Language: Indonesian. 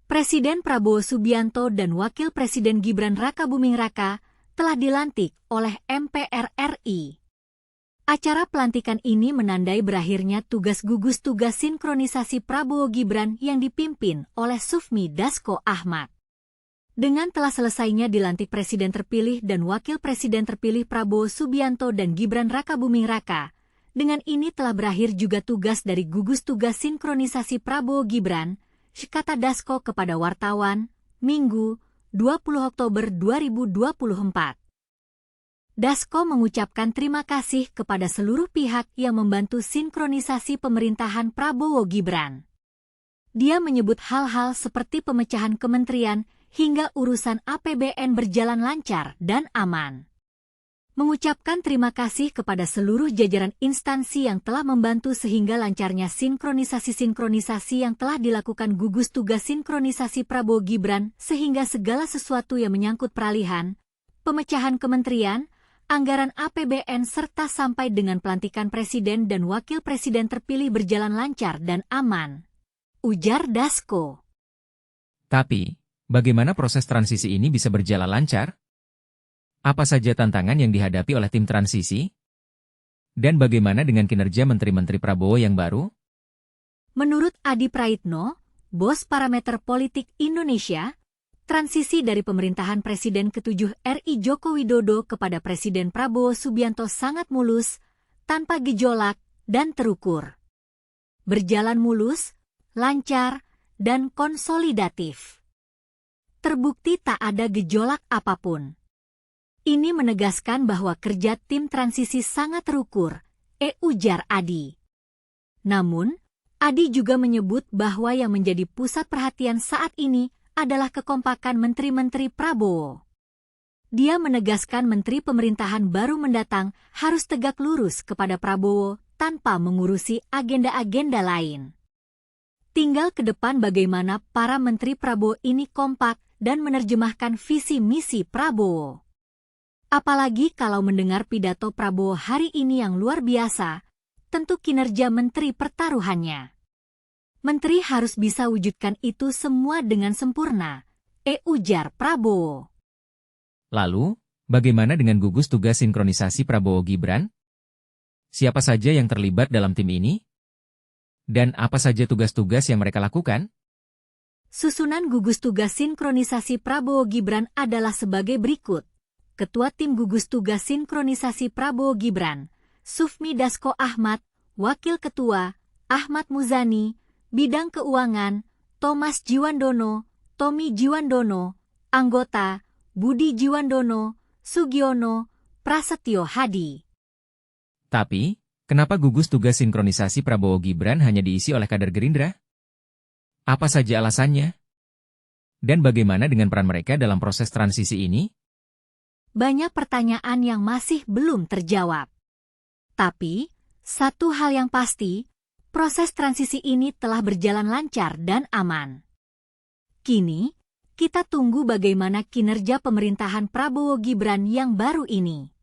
Presiden Prabowo Subianto dan Wakil Presiden Gibran Rakabuming Raka telah dilantik oleh MPR RI. Acara pelantikan ini menandai berakhirnya tugas gugus tugas sinkronisasi Prabowo Gibran yang dipimpin oleh Sufmi Dasko Ahmad. Dengan telah selesainya dilantik Presiden terpilih dan Wakil Presiden terpilih Prabowo Subianto dan Gibran Rakabuming Raka, dengan ini telah berakhir juga tugas dari gugus tugas sinkronisasi Prabowo Gibran, kata Dasko kepada wartawan, Minggu, 20 Oktober 2024. Dasko mengucapkan terima kasih kepada seluruh pihak yang membantu sinkronisasi pemerintahan Prabowo Gibran. Dia menyebut hal-hal seperti pemecahan kementerian hingga urusan APBN berjalan lancar dan aman. Mengucapkan terima kasih kepada seluruh jajaran instansi yang telah membantu sehingga lancarnya sinkronisasi yang telah dilakukan gugus tugas sinkronisasi Prabowo Gibran sehingga segala sesuatu yang menyangkut peralihan, pemecahan kementerian, anggaran APBN serta sampai dengan pelantikan Presiden dan Wakil Presiden terpilih berjalan lancar dan aman, ujar Dasko. Tapi, bagaimana proses transisi ini bisa berjalan lancar? Apa saja tantangan yang dihadapi oleh tim transisi? Dan bagaimana dengan kinerja Menteri-Menteri Prabowo yang baru? Menurut Adi Praitno, bos Parameter Politik Indonesia, transisi dari pemerintahan Presiden ke-7 RI Joko Widodo kepada Presiden Prabowo Subianto sangat mulus, tanpa gejolak dan terukur. Berjalan mulus, lancar, dan konsolidatif. Terbukti tak ada gejolak apapun. Ini menegaskan bahwa kerja tim transisi sangat terukur, ujar Adi. Namun, Adi juga menyebut bahwa yang menjadi pusat perhatian saat ini adalah kekompakan menteri-menteri Prabowo. Dia menegaskan menteri pemerintahan baru mendatang harus tegak lurus kepada Prabowo tanpa mengurusi agenda-agenda lain. Tinggal ke depan bagaimana para menteri Prabowo ini kompak dan menerjemahkan visi misi Prabowo. Apalagi kalau mendengar pidato Prabowo hari ini yang luar biasa, tentu kinerja menteri pertaruhannya. Menteri harus bisa wujudkan itu semua dengan sempurna, ujar Prabowo. Lalu, bagaimana dengan gugus tugas sinkronisasi Prabowo Gibran? Siapa saja yang terlibat dalam tim ini? Dan apa saja tugas-tugas yang mereka lakukan? Susunan gugus tugas sinkronisasi Prabowo Gibran adalah sebagai berikut. Ketua Tim Gugus Tugas Sinkronisasi Prabowo Gibran, Sufmi Dasko Ahmad, Wakil Ketua, Ahmad Muzani, Bidang Keuangan, Thomas Jiwandono, Tommy Jiwandono, Anggota, Budi Jiwandono, Sugiono, Prasetyo Hadi. Tapi, kenapa gugus tugas sinkronisasi Prabowo Gibran hanya diisi oleh kader Gerindra? Apa saja alasannya? Dan bagaimana dengan peran mereka dalam proses transisi ini? Banyak pertanyaan yang masih belum terjawab. Tapi, satu hal yang pasti, proses transisi ini telah berjalan lancar dan aman. Kini, kita tunggu bagaimana kinerja pemerintahan Prabowo Gibran yang baru ini.